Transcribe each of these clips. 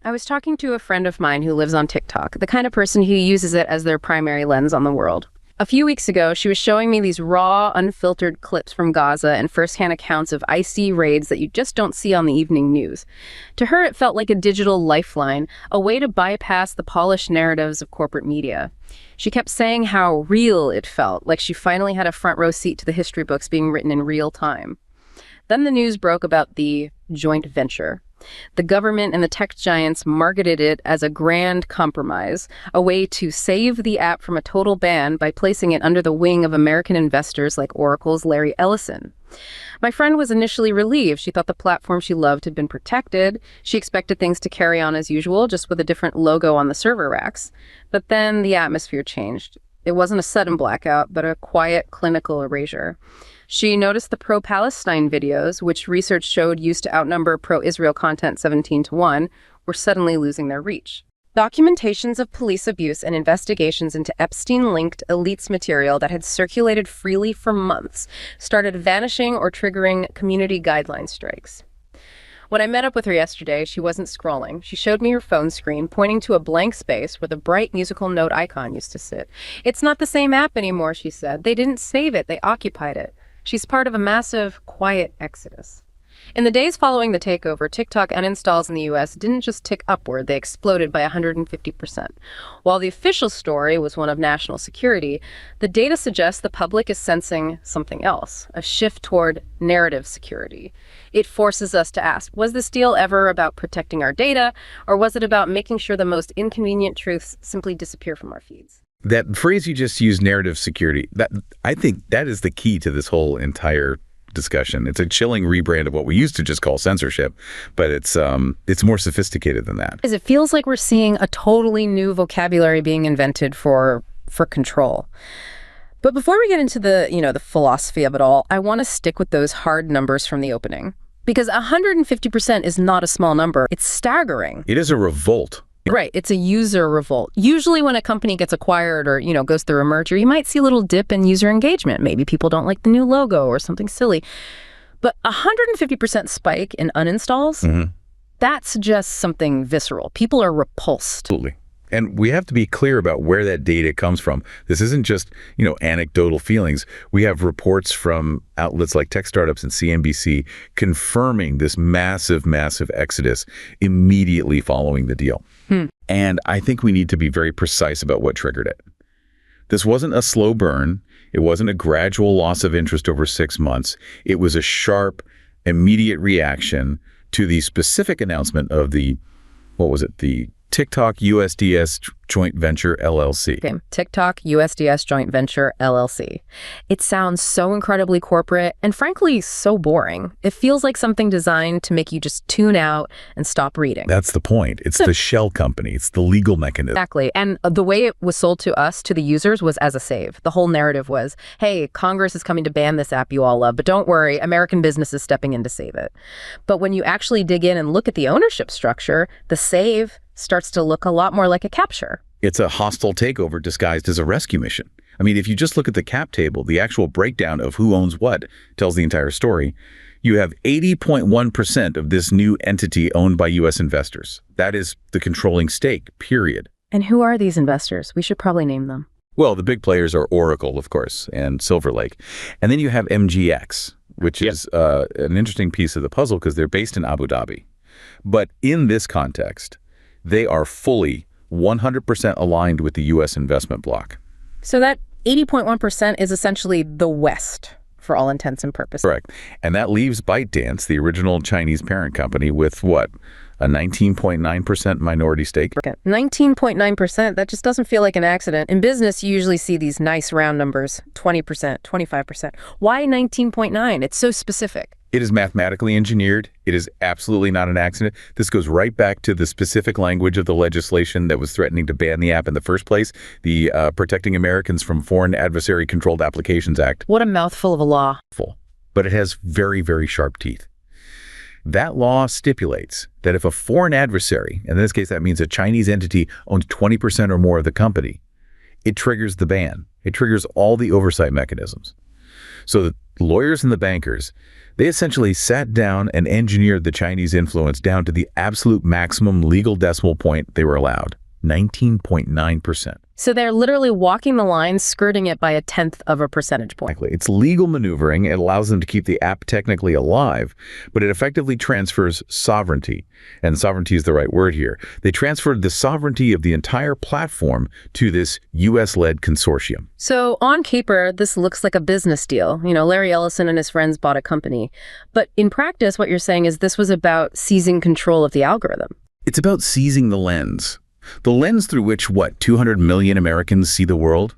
I was talking to a friend of mine who lives on TikTok, the kind of person who uses it as their primary lens on the world. A few weeks ago, she was showing me these raw, unfiltered clips from Gaza and firsthand accounts of icy raids that you just don't see on the evening news. To her, it felt like a digital lifeline, a way to bypass the polished narratives of corporate media. She kept saying how real it felt, like she finally had a front row seat to the history books being written in real time. Then the news broke about the joint venture. The government and the tech giants marketed it as a grand compromise, a way to save the app from a total ban by placing it under the wing of American investors like Oracle's Larry Ellison. My friend was initially relieved. She thought the platform she loved had been protected. She expected things to carry on as usual, just with a different logo on the server racks. But then the atmosphere changed. It wasn't a sudden blackout, but a quiet, clinical erasure. She noticed the pro-Palestine videos, which research showed used to outnumber pro-Israel content 17-1, were suddenly losing their reach. Documentations of police abuse and investigations into Epstein-linked elites material that had circulated freely for months started vanishing or triggering community guideline strikes. When I met up with her yesterday, she wasn't scrolling. She showed me her phone screen, pointing to a blank space where the bright musical note icon used to sit. "It's not the same app anymore," she said. "They didn't save it, they occupied it." She's part of a massive, quiet exodus. In the days following the takeover, TikTok uninstalls in the US didn't just tick upward, they exploded by 150%. While the official story was one of national security, the data suggests the public is sensing something else, a shift toward narrative security. It forces us to ask, was this deal ever about protecting our data, or was it about making sure the most inconvenient truths simply disappear from our feeds? That phrase you just used, narrative security, I think that is the key to this whole entire discussion. It's a chilling rebrand of what we used to just call censorship, but it's more sophisticated than that. It feels like we're seeing a totally new vocabulary being invented for control. But before we get into the philosophy of it all, I want to stick with those hard numbers from the opening. Because 150% is not a small number. It's staggering. It is a revolt. Right. It's a user revolt. Usually when a company gets acquired or, goes through a merger, you might see a little dip in user engagement. Maybe people don't like the new logo or something silly. But 150% spike in uninstalls, that suggests something visceral. People are repulsed. Absolutely. And we have to be clear about where that data comes from. This isn't just, anecdotal feelings. We have reports from outlets like tech startups and CNBC confirming this massive, massive exodus immediately following the deal. And I think we need to be very precise about what triggered it. This wasn't a slow burn. It wasn't a gradual loss of interest over 6 months. It was a sharp, immediate reaction to the specific announcement of the TikTok USDS Joint Venture LLC. Okay. TikTok USDS Joint Venture LLC. It sounds so incredibly corporate and frankly so boring. It feels like something designed to make you just tune out and stop reading. That's the point. It's the shell company. It's the legal mechanism. Exactly. And the way it was sold to us, to the users, was as a save. The whole narrative was, hey, Congress is coming to ban this app you all love, but don't worry, American business is stepping in to save it. But when you actually dig in and look at the ownership structure, the save starts to look a lot more like a capture. It's a hostile takeover disguised as a rescue mission. I mean, if you just look at the cap table, the actual breakdown of who owns what tells the entire story. You have 80.1% of this new entity owned by U.S. investors. That is the controlling stake, period. And who are these investors? We should probably name them. Well, the big players are Oracle, of course, and Silver Lake. And then you have MGX, which is an interesting piece of the puzzle because they're based in Abu Dhabi. But in this context, they are fully 100% aligned with the U.S. investment bloc. So that 80.1% is essentially the West, for all intents and purposes. Correct. And that leaves ByteDance, the original Chinese parent company, with what? A 19.9% minority stake. 19.9%, that just doesn't feel like an accident. In business, you usually see these nice round numbers, 20%, 25%. Why 19.9? It's so specific. It is mathematically engineered. It is absolutely not an accident. This goes right back to the specific language of the legislation that was threatening to ban the app in the first place, the Protecting Americans from Foreign Adversary Controlled Applications Act. What a mouthful of a law. But it has very, very sharp teeth. That law stipulates that if a foreign adversary, in this case that means a Chinese entity, owns 20% or more of the company, it triggers the ban. It triggers all the oversight mechanisms. So lawyers and the bankers, they essentially sat down and engineered the Chinese influence down to the absolute maximum legal decimal point they were allowed, 19.9%. So they're literally walking the line, skirting it by a tenth of a percentage point. Exactly. It's legal maneuvering. It allows them to keep the app technically alive, but it effectively transfers sovereignty. And sovereignty is the right word here. They transferred the sovereignty of the entire platform to this US-led consortium. So on paper, this looks like a business deal. You know, Larry Ellison and his friends bought a company. But in practice, what you're saying is this was about seizing control of the algorithm. It's about seizing the lens. The lens through which, 200 million Americans see the world?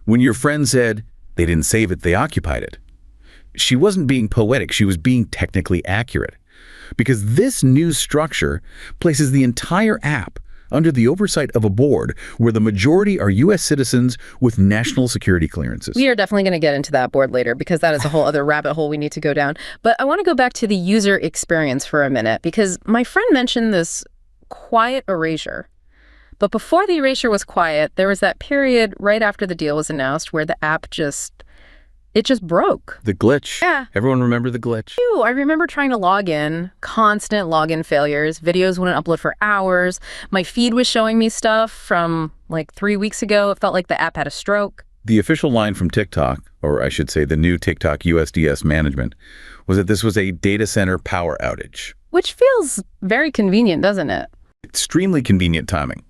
When your friend said, they didn't save it, they occupied it. She wasn't being poetic, she was being technically accurate. Because this new structure places the entire app under the oversight of a board where the majority are U.S. citizens with national security clearances. We are definitely going to get into that board later because that is a whole other rabbit hole we need to go down. But I want to go back to the user experience for a minute because my friend mentioned this quiet erasure. But before the erasure was quiet, there was that period right after the deal was announced where the app just broke. The glitch. Yeah. Everyone remember the glitch? I remember trying to log in, constant login failures. Videos wouldn't upload for hours. My feed was showing me stuff from like 3 weeks ago. It felt like the app had a stroke. The official line from TikTok, or I should say the new TikTok USDS management, was that this was a data center power outage. Which feels very convenient, doesn't it? Extremely convenient timing.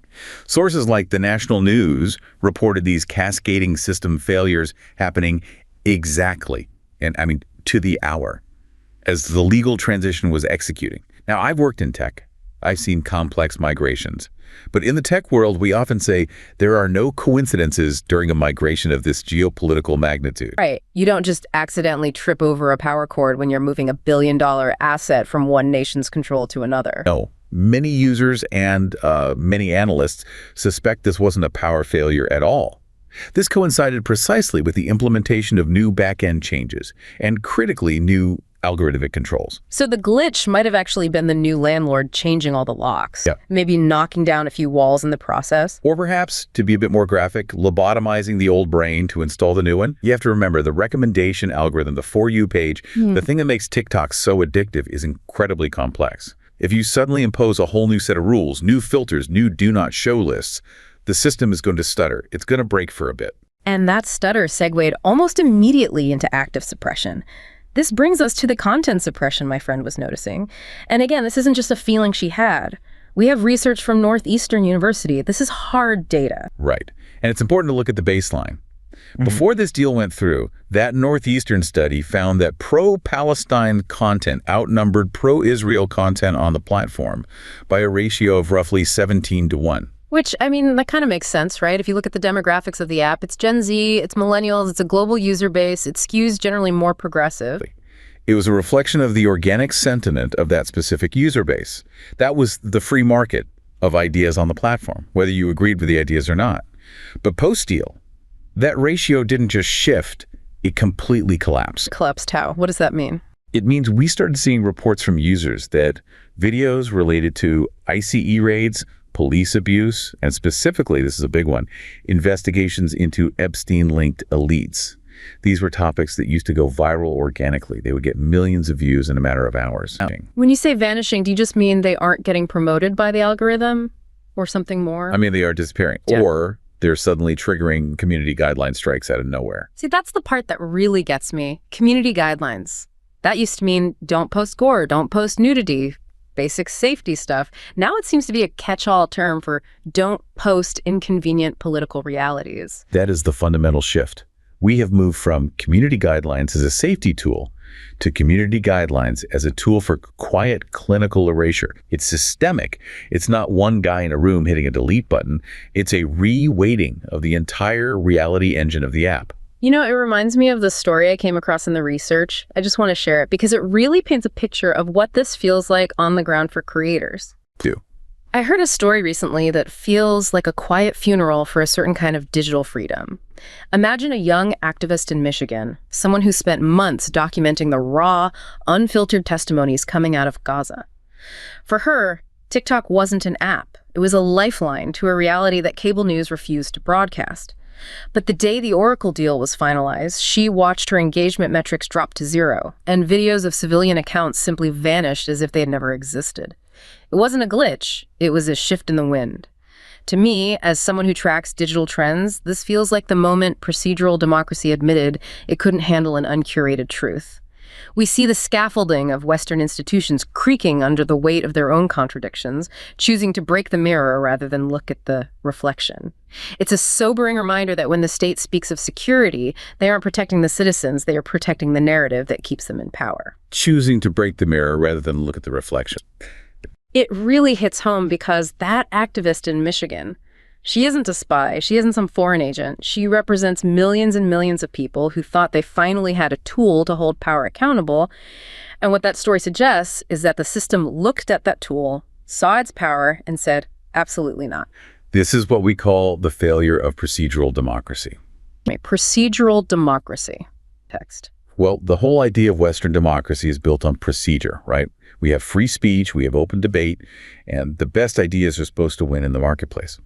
Sources like the National News reported these cascading system failures happening exactly, and I mean to the hour, as the legal transition was executing. Now, I've worked in tech. I've seen complex migrations. But in the tech world, we often say there are no coincidences during a migration of this geopolitical magnitude. Right. You don't just accidentally trip over a power cord when you're moving a billion-dollar asset from one nation's control to another. No. Many users and many analysts suspect this wasn't a power failure at all. This coincided precisely with the implementation of new back-end changes and critically new algorithmic controls. So the glitch might have actually been the new landlord changing all the locks, maybe knocking down a few walls in the process. Or perhaps, to be a bit more graphic, lobotomizing the old brain to install the new one. You have to remember the recommendation algorithm, the For You page, the thing that makes TikTok so addictive is incredibly complex. If you suddenly impose a whole new set of rules, new filters, new do not show lists, the system is going to stutter. It's going to break for a bit. And that stutter segued almost immediately into active suppression. This brings us to the content suppression my friend was noticing. And again, this isn't just a feeling she had. We have research from Northeastern University. This is hard data. Right. And it's important to look at the baseline. Before this deal went through, that Northeastern study found that pro-Palestine content outnumbered pro-Israel content on the platform by a ratio of roughly 17-1. Which, I mean, that kind of makes sense, right? If you look at the demographics of the app, it's Gen Z, it's millennials, it's a global user base, it skews generally more progressive. It was a reflection of the organic sentiment of that specific user base. That was the free market of ideas on the platform, whether you agreed with the ideas or not. But post-deal, that ratio didn't just shift, it completely collapsed. Collapsed how? What does that mean? It means we started seeing reports from users that videos related to ICE raids, police abuse, and specifically, this is a big one, investigations into Epstein-linked elites. These were topics that used to go viral organically. They would get millions of views in a matter of hours. When you say vanishing, do you just mean they aren't getting promoted by the algorithm or something more? I mean, they are disappearing. Yeah. Or they're suddenly triggering community guideline strikes out of nowhere. See, that's the part that really gets me. Community guidelines. That used to mean don't post gore, don't post nudity, basic safety stuff. Now it seems to be a catch-all term for don't post inconvenient political realities. That is the fundamental shift. We have moved from community guidelines as a safety tool to community guidelines as a tool for quiet clinical erasure. It's systemic. It's not one guy in a room hitting a delete button. It's a re-weighting of the entire reality engine of the app. You know, it reminds me of the story I came across in the research. I just want to share it because it really paints a picture of what this feels like on the ground for creators. I heard a story recently that feels like a quiet funeral for a certain kind of digital freedom. Imagine a young activist in Michigan, someone who spent months documenting the raw, unfiltered testimonies coming out of Gaza. For her, TikTok wasn't an app. It was a lifeline to a reality that cable news refused to broadcast. But the day the Oracle deal was finalized, she watched her engagement metrics drop to zero, and videos of civilian accounts simply vanished as if they had never existed. It wasn't a glitch, it was a shift in the wind. To me, as someone who tracks digital trends, this feels like the moment procedural democracy admitted it couldn't handle an uncurated truth. We see the scaffolding of Western institutions creaking under the weight of their own contradictions, choosing to break the mirror rather than look at the reflection. It's a sobering reminder that when the state speaks of security, they aren't protecting the citizens, they are protecting the narrative that keeps them in power. Choosing to break the mirror rather than look at the reflection. It really hits home because that activist in Michigan, she isn't a spy, she isn't some foreign agent. She represents millions and millions of people who thought they finally had a tool to hold power accountable. And what that story suggests is that the system looked at that tool, saw its power, and said, absolutely not. This is what we call the failure of procedural democracy. Procedural democracy. Text. Well, the whole idea of Western democracy is built on procedure, right? We have free speech, we have open debate, and the best ideas are supposed to win in the marketplace.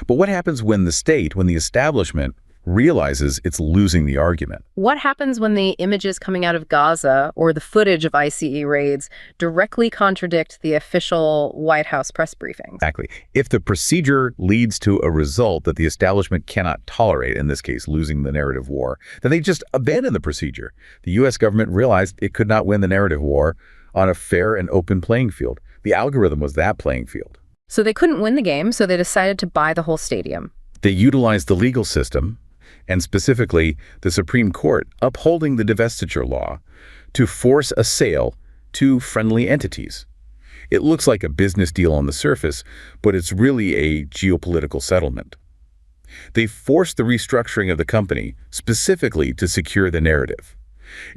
But what happens when the state, when the establishment, realizes it's losing the argument? What happens when the images coming out of Gaza or the footage of ICE raids directly contradict the official White House press briefings? Exactly. If the procedure leads to a result that the establishment cannot tolerate, in this case, losing the narrative war, then they just abandon the procedure. The U.S. government realized it could not win the narrative war on a fair and open playing field. The algorithm was that playing field. So they couldn't win the game, so they decided to buy the whole stadium. They utilized the legal system, and specifically the Supreme Court upholding the divestiture law, to force a sale to friendly entities. It looks like a business deal on the surface, but it's really a geopolitical settlement. They forced the restructuring of the company specifically to secure the narrative.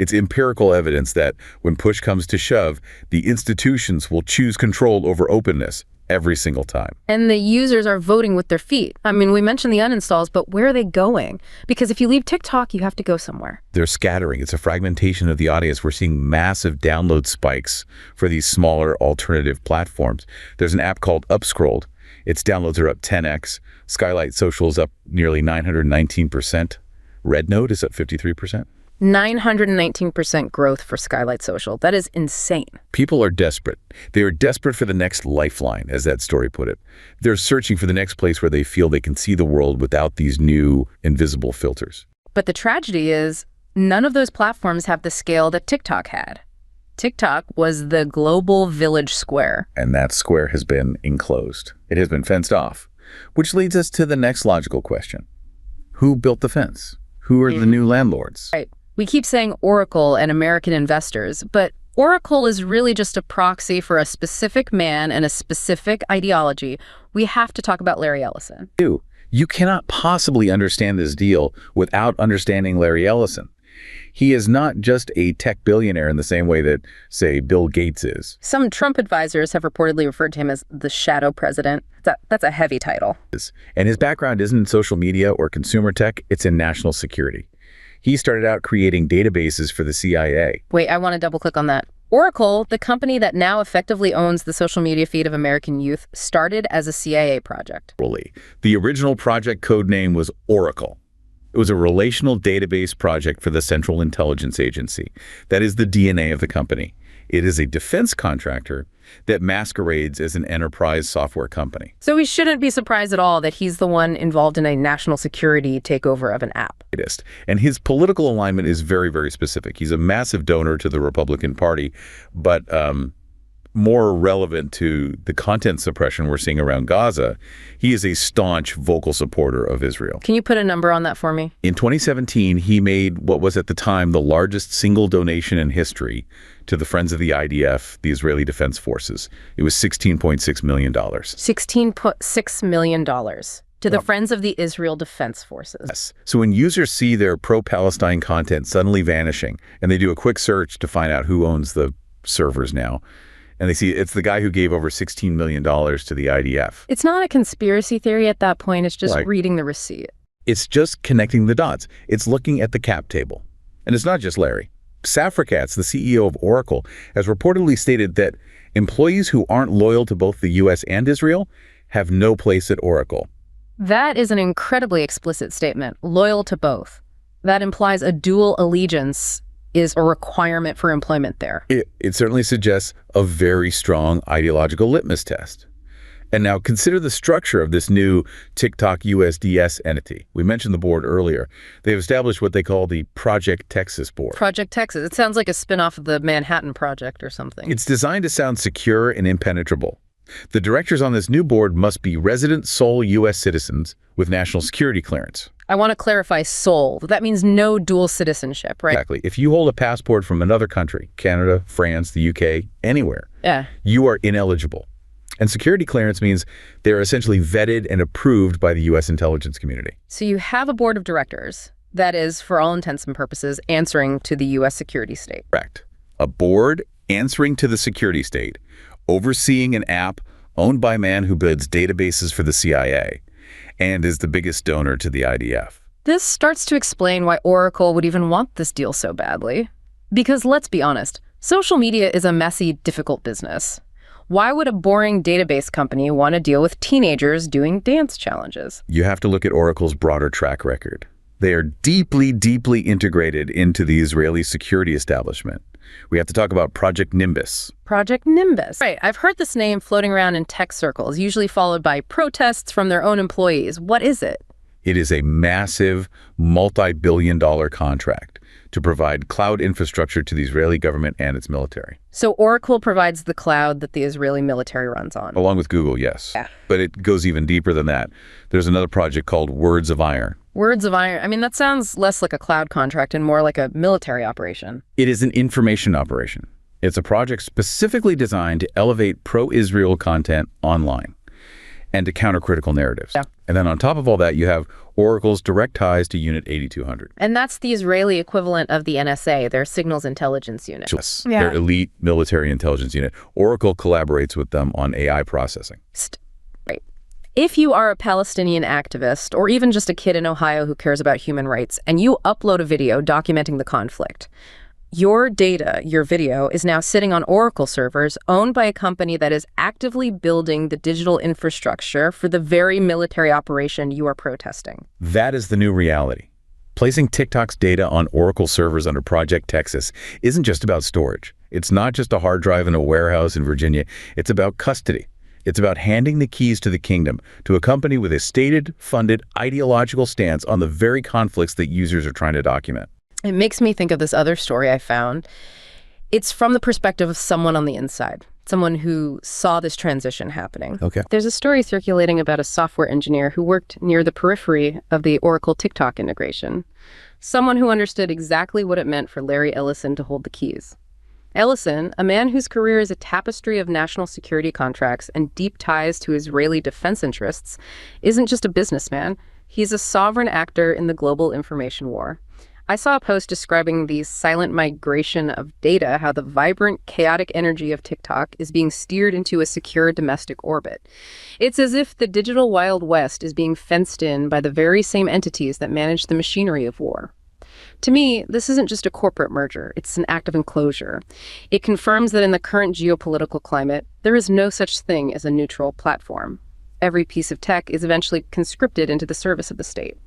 It's empirical evidence that when push comes to shove, the institutions will choose control over openness every single time. And the users are voting with their feet. I mean, we mentioned the uninstalls, but where are they going? Because if you leave TikTok, you have to go somewhere. They're scattering. It's a fragmentation of the audience. We're seeing massive download spikes for these smaller alternative platforms. There's an app called Upscrolled. Its downloads are up 10x. Skylight Social is up nearly 919%. Rednote is up 53%. 919% growth for Skylight Social. That is insane. People are desperate. They are desperate for the next lifeline, as that story put it. They're searching for the next place where they feel they can see the world without these new invisible filters. But the tragedy is, none of those platforms have the scale that TikTok had. TikTok was the global village square. And that square has been enclosed. It has been fenced off. Which leads us to the next logical question. Who built the fence? Who are the new landlords? Right. We keep saying Oracle and American investors, but Oracle is really just a proxy for a specific man and a specific ideology. We have to talk about Larry Ellison. You cannot possibly understand this deal without understanding Larry Ellison. He is not just a tech billionaire in the same way that, say, Bill Gates is. Some Trump advisors have reportedly referred to him as the shadow president. That's a heavy title. And his background isn't in social media or consumer tech, it's in national security. He started out creating databases for the CIA. Wait, I want to double click on that. Oracle, the company that now effectively owns the social media feed of American youth, started as a CIA project. The original project code name was Oracle. It was a relational database project for the Central Intelligence Agency. That is the DNA of the company. It is a defense contractor that masquerades as an enterprise software company. So we shouldn't be surprised at all that he's the one involved in a national security takeover of an app. And his political alignment is very, very specific. He's a massive donor to the Republican Party, but more relevant to the content suppression we're seeing around Gaza, he is a staunch vocal supporter of Israel. Can you put a number on that for me? In 2017, he made what was at the time the largest single donation in history to the Friends of the IDF, the Israeli Defense Forces. It was $16.6 million. $16.6 million to the Friends of the Israel Defense Forces. Yes. So when users see their pro-Palestine content suddenly vanishing, and they do a quick search to find out who owns the servers now, and they see it's the guy who gave over $16 million to the IDF. It's not a conspiracy theory at that point. It's just reading the receipt. It's just connecting the dots. It's looking at the cap table. And it's not just Larry. Safra Katz, the CEO of Oracle, has reportedly stated that employees who aren't loyal to both the U.S. and Israel have no place at Oracle. That is an incredibly explicit statement, loyal to both. That implies a dual allegiance is a requirement for employment there. It certainly suggests a very strong ideological litmus test. And now consider the structure of this new TikTok USDS entity. We mentioned the board earlier. They've established what they call the Project Texas board. Project Texas. It sounds like a spin-off of the Manhattan Project or something. It's designed to sound secure and impenetrable. The directors on this new board must be resident sole U.S. citizens with national security clearance. I want to clarify sole. That means no dual citizenship, right? Exactly. If you hold a passport from another country, Canada, France, the UK, anywhere, you are ineligible. And security clearance means they're essentially vetted and approved by the U.S. intelligence community. So you have a board of directors that is, for all intents and purposes, answering to the U.S. security state. Correct. A board answering to the security state, overseeing an app owned by a man who builds databases for the CIA and is the biggest donor to the IDF. This starts to explain why Oracle would even want this deal so badly. Because let's be honest, social media is a messy, difficult business. Why would a boring database company want to deal with teenagers doing dance challenges? You have to look at Oracle's broader track record. They are deeply, deeply integrated into the Israeli security establishment. We have to talk about Project Nimbus. Project Nimbus. Right, I've heard this name floating around in tech circles, usually followed by protests from their own employees. What is it? It is a massive, multi-billion-dollar contract to provide cloud infrastructure to the Israeli government and its military. So Oracle provides the cloud that the Israeli military runs on. Along with Google, yes. Yeah. But it goes even deeper than that. There's another project called Words of Iron. Words of Iron. I mean, that sounds less like a cloud contract and more like a military operation. It is an information operation. It's a project specifically designed to elevate pro-Israel content online and to counter critical narratives. Yeah. And then on top of all that, you have Oracle's direct ties to Unit 8200. And that's the Israeli equivalent of the NSA, their signals intelligence unit. Yes, their elite military intelligence unit. Oracle collaborates with them on AI processing. Right. If you are a Palestinian activist, or even just a kid in Ohio who cares about human rights, and you upload a video documenting the conflict, your data, your video, is now sitting on Oracle servers owned by a company that is actively building the digital infrastructure for the very military operation you are protesting. That is the new reality. Placing TikTok's data on Oracle servers under Project Texas isn't just about storage. It's not just a hard drive in a warehouse in Virginia. It's about custody. It's about handing the keys to the kingdom to a company with a stated, funded, ideological stance on the very conflicts that users are trying to document. It makes me think of this other story I found. It's from the perspective of someone on the inside, someone who saw this transition happening. Okay. There's a story circulating about a software engineer who worked near the periphery of the Oracle TikTok integration, someone who understood exactly what it meant for Larry Ellison to hold the keys. Ellison, a man whose career is a tapestry of national security contracts and deep ties to Israeli defense interests, isn't just a businessman. He's a sovereign actor in the global information war. I saw a post describing the silent migration of data, how the vibrant, chaotic energy of TikTok is being steered into a secure domestic orbit. It's as if the digital Wild West is being fenced in by the very same entities that manage the machinery of war. To me, this isn't just a corporate merger, it's an act of enclosure. It confirms that in the current geopolitical climate, there is no such thing as a neutral platform. Every piece of tech is eventually conscripted into the service of the state.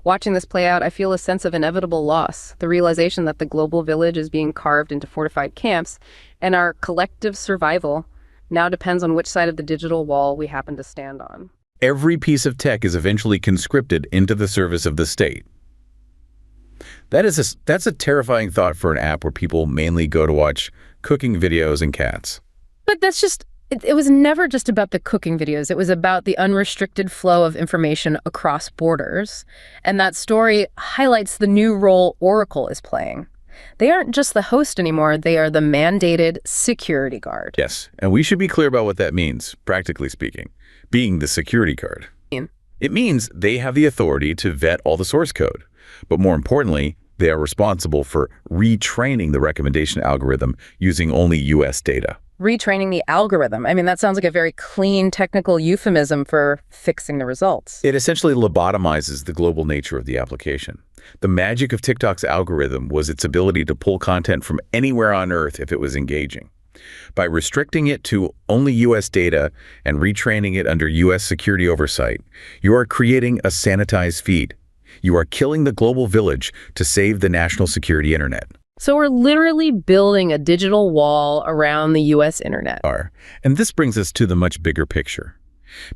Watching this play out, I feel a sense of inevitable loss, the realization that the global village is being carved into fortified camps, and our collective survival now depends on which side of the digital wall we happen to stand on. Every piece of tech is eventually conscripted into the service of the state. That's a terrifying thought for an app where people mainly go to watch cooking videos and cats. But that's just... It was never just about the cooking videos. It was about the unrestricted flow of information across borders. And that story highlights the new role Oracle is playing. They aren't just the host anymore. They are the mandated security guard. Yes, and we should be clear about what that means, practically speaking, being the security guard. It means they have the authority to vet all the source code. But more importantly, they are responsible for retraining the recommendation algorithm using only U.S. data. Retraining the algorithm. I mean, that sounds like a very clean technical euphemism for fixing the results. It essentially lobotomizes the global nature of the application. The magic of TikTok's algorithm was its ability to pull content from anywhere on Earth if it was engaging. By restricting it to only U.S. data and retraining it under U.S. security oversight, you are creating a sanitized feed. You are killing the global village to save the national security internet. So we're literally building a digital wall around the U.S. internet. And this brings us to the much bigger picture.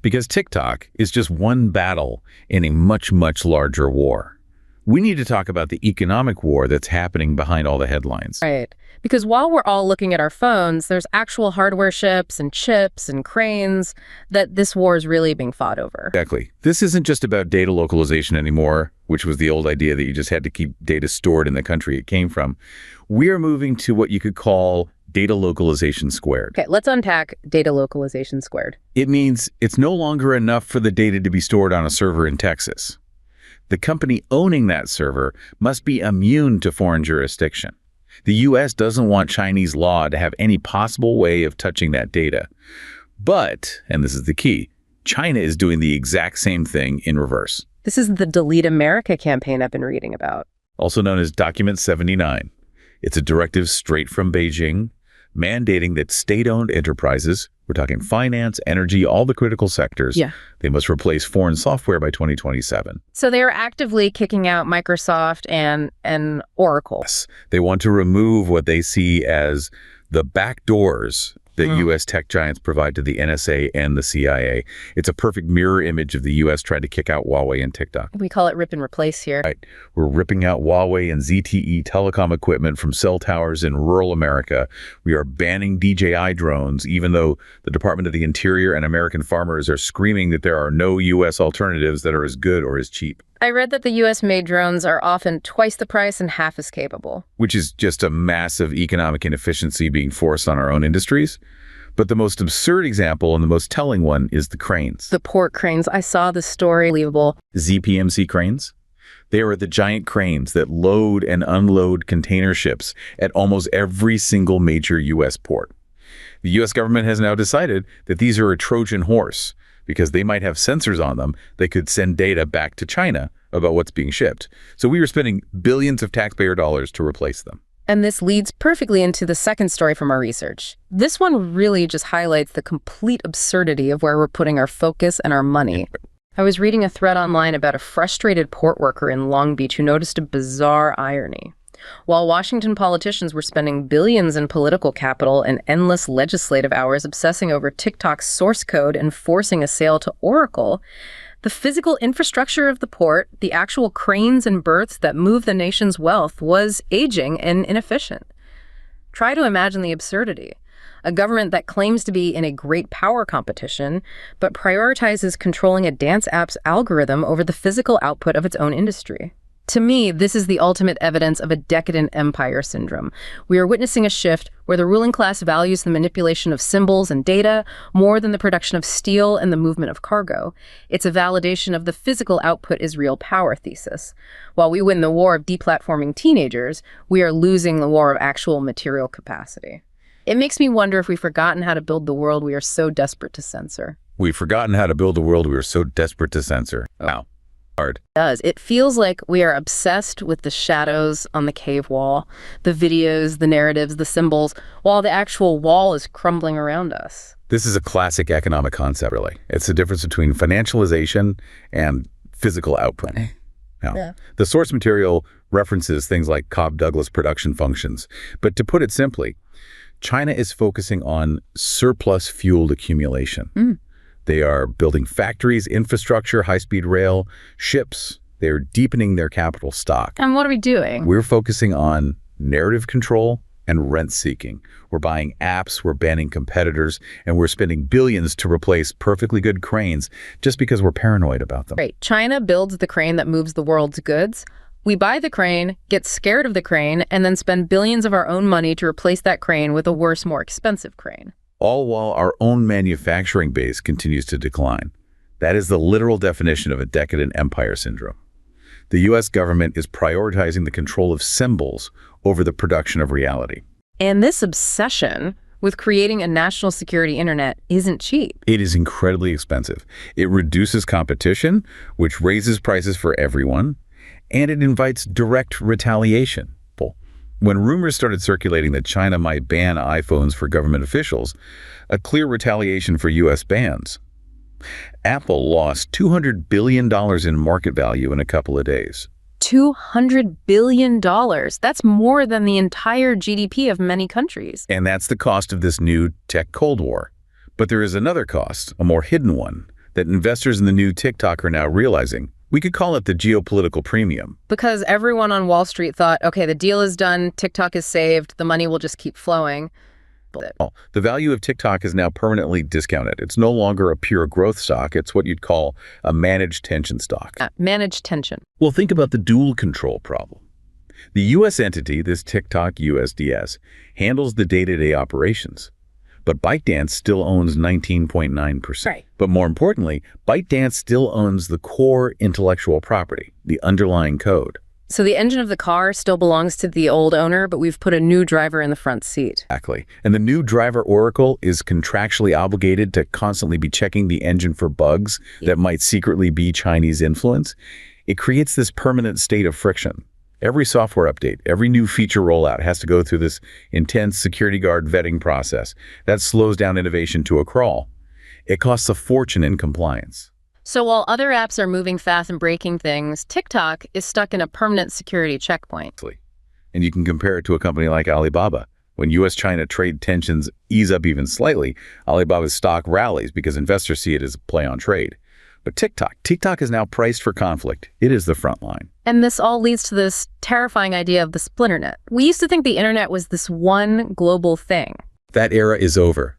Because TikTok is just one battle in a much, much larger war. We need to talk about the economic war that's happening behind all the headlines. Right. Because while we're all looking at our phones, there's actual hardware ships and chips and cranes that this war is really being fought over. Exactly. This isn't just about data localization anymore, which was the old idea that you just had to keep data stored in the country it came from. We are moving to what you could call data localization squared. Okay, let's unpack data localization squared. It means it's no longer enough for the data to be stored on a server in Texas. The company owning that server must be immune to foreign jurisdiction. The U.S. doesn't want Chinese law to have any possible way of touching that data. But, and this is the key, China is doing the exact same thing in reverse. This is the Delete America campaign I've been reading about. Also known as Document 79. It's a directive straight from Beijing, mandating that state-owned enterprises, we're talking finance, energy, all the critical sectors, they must replace foreign software by 2027. So they are actively kicking out Microsoft and Oracle. Yes. They want to remove what they see as the back doors that U.S. tech giants provide to the NSA and the CIA. It's a perfect mirror image of the U.S. trying to kick out Huawei and TikTok. We call it rip and replace here. Right. We're ripping out Huawei and ZTE telecom equipment from cell towers in rural America. We are banning DJI drones, even though the Department of the Interior and American farmers are screaming that there are no U.S. alternatives that are as good or as cheap. I read that the U.S.-made drones are often twice the price and half as capable. Which is just a massive economic inefficiency being forced on our own industries. But the most absurd example and the most telling one is the cranes. The port cranes. I saw the story. Unbelievable. ZPMC cranes? They are the giant cranes that load and unload container ships at almost every single major U.S. port. The U.S. government has now decided that these are a Trojan horse, because they might have sensors on them that could send data back to China about what's being shipped. So we were spending billions of taxpayer dollars to replace them. And this leads perfectly into the second story from our research. This one really just highlights the complete absurdity of where we're putting our focus and our money. I was reading a thread online about a frustrated port worker in Long Beach who noticed a bizarre irony. While Washington politicians were spending billions in political capital and endless legislative hours obsessing over TikTok's source code and forcing a sale to Oracle, the physical infrastructure of the port, the actual cranes and berths that move the nation's wealth, was aging and inefficient. Try to imagine the absurdity. A government that claims to be in a great power competition, but prioritizes controlling a dance app's algorithm over the physical output of its own industry. To me, this is the ultimate evidence of a decadent empire syndrome. We are witnessing a shift where the ruling class values the manipulation of symbols and data more than the production of steel and the movement of cargo. It's a validation of the physical output is real power thesis. While we win the war of deplatforming teenagers, we are losing the war of actual material capacity. It makes me wonder if we've forgotten how to build the world we are so desperate to censor. We've forgotten how to build the world we are so desperate to censor. Wow. Hard. It feels like we are obsessed with the shadows on the cave wall, the videos, the narratives, the symbols, while the actual wall is crumbling around us. This is a classic economic concept, really. It's the difference between financialization and physical output. Now, the source material references things like Cobb-Douglas production functions. But to put it simply, China is focusing on surplus fuel accumulation. They are building factories, infrastructure, high-speed rail, ships. They're deepening their capital stock. And what are we doing? We're focusing on narrative control and rent-seeking. We're buying apps, we're banning competitors, and we're spending billions to replace perfectly good cranes just because we're paranoid about them. Right. China builds the crane that moves the world's goods. We buy the crane, get scared of the crane, and then spend billions of our own money to replace that crane with a worse, more expensive crane. All while our own manufacturing base continues to decline. That is the literal definition of a decadent empire syndrome. The U.S. government is prioritizing the control of symbols over the production of reality. And this obsession with creating a national security internet isn't cheap. It is incredibly expensive. It reduces competition, which raises prices for everyone, and it invites direct retaliation. When rumors started circulating that China might ban iPhones for government officials, a clear retaliation for U.S. bans, Apple lost $200 billion in market value in a couple of days. $200 billion. That's more than the entire GDP of many countries. And that's the cost of this new tech Cold War. But there is another cost, a more hidden one, that investors in the new TikTok are now realizing. We could call it the geopolitical premium. Because everyone on Wall Street thought, okay, the deal is done, TikTok is saved, the money will just keep flowing. The value of TikTok is now permanently discounted. It's no longer a pure growth stock. It's what you'd call a managed tension stock. Managed tension. Well, think about the dual control problem. The U.S. entity, this TikTok USDS, handles the day-to-day operations. But ByteDance still owns 19.9%. Right. But more importantly, ByteDance still owns the core intellectual property, the underlying code. So the engine of the car still belongs to the old owner, but we've put a new driver in the front seat. Exactly. And the new driver Oracle is contractually obligated to constantly be checking the engine for bugs that might secretly be Chinese influence. It creates this permanent state of friction. Every software update, every new feature rollout has to go through this intense security guard vetting process. That slows down innovation to a crawl. It costs a fortune in compliance. So while other apps are moving fast and breaking things, TikTok is stuck in a permanent security checkpoint. And you can compare it to a company like Alibaba. When U.S.-China trade tensions ease up even slightly, Alibaba's stock rallies because investors see it as a play on trade. But TikTok is now priced for conflict. It is the front line. And this all leads to this terrifying idea of the splinternet. We used to think the internet was this one global thing. That era is over.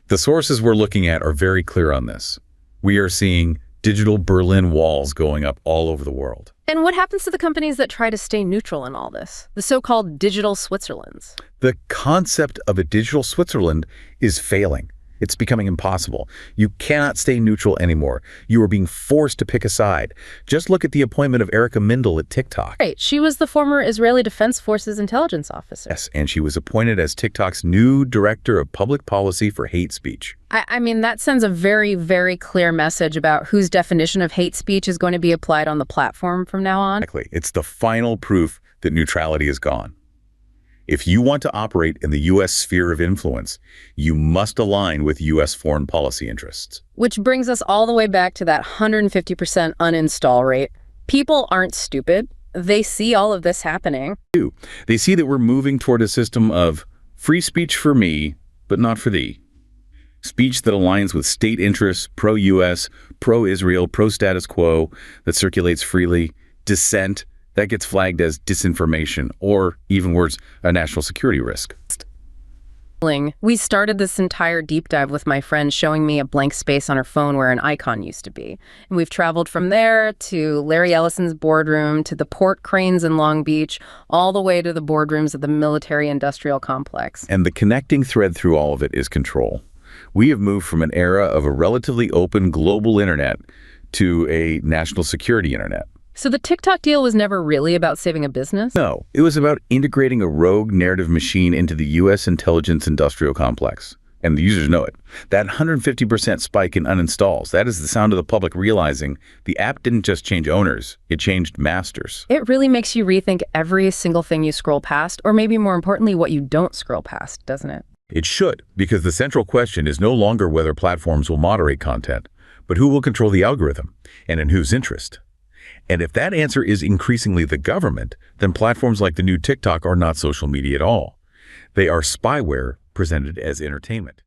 The sources we're looking at are very clear on this. We are seeing digital Berlin walls going up all over the world. And what happens to the companies that try to stay neutral in all this? The so-called digital Switzerlands. The concept of a digital Switzerland is failing. It's becoming impossible. You cannot stay neutral anymore. You are being forced to pick a side. Just look at the appointment of Erica Mindel at TikTok. Right. She was the former Israeli Defense Forces intelligence officer. Yes, and she was appointed as TikTok's new director of public policy for hate speech. I mean, that sends a very, very clear message about whose definition of hate speech is going to be applied on the platform from now on. Exactly. It's the final proof that neutrality is gone. If you want to operate in the U.S. sphere of influence, you must align with U.S. foreign policy interests. Which brings us all the way back to that 150% uninstall rate. People aren't stupid. They see all of this happening. They see that we're moving toward a system of free speech for me, but not for thee. Speech that aligns with state interests, pro-U.S., pro-Israel, pro-status quo, that circulates freely, dissent, that gets flagged as disinformation, or even worse, a national security risk. We started this entire deep dive with my friend showing me a blank space on her phone where an icon used to be. And we've traveled from there to Larry Ellison's boardroom, to the port cranes in Long Beach, all the way to the boardrooms of the military-industrial complex. And the connecting thread through all of it is control. We have moved from an era of a relatively open global internet to a national security internet. So the TikTok deal was never really about saving a business? No, it was about integrating a rogue narrative machine into the U.S. intelligence industrial complex. And the users know it. That 150% spike in uninstalls, that is the sound of the public realizing the app didn't just change owners, it changed masters. It really makes you rethink every single thing you scroll past, or maybe more importantly, what you don't scroll past, doesn't it? It should, because the central question is no longer whether platforms will moderate content, but who will control the algorithm, and in whose interest. And if that answer is increasingly the government, then platforms like the new TikTok are not social media at all. They are spyware presented as entertainment.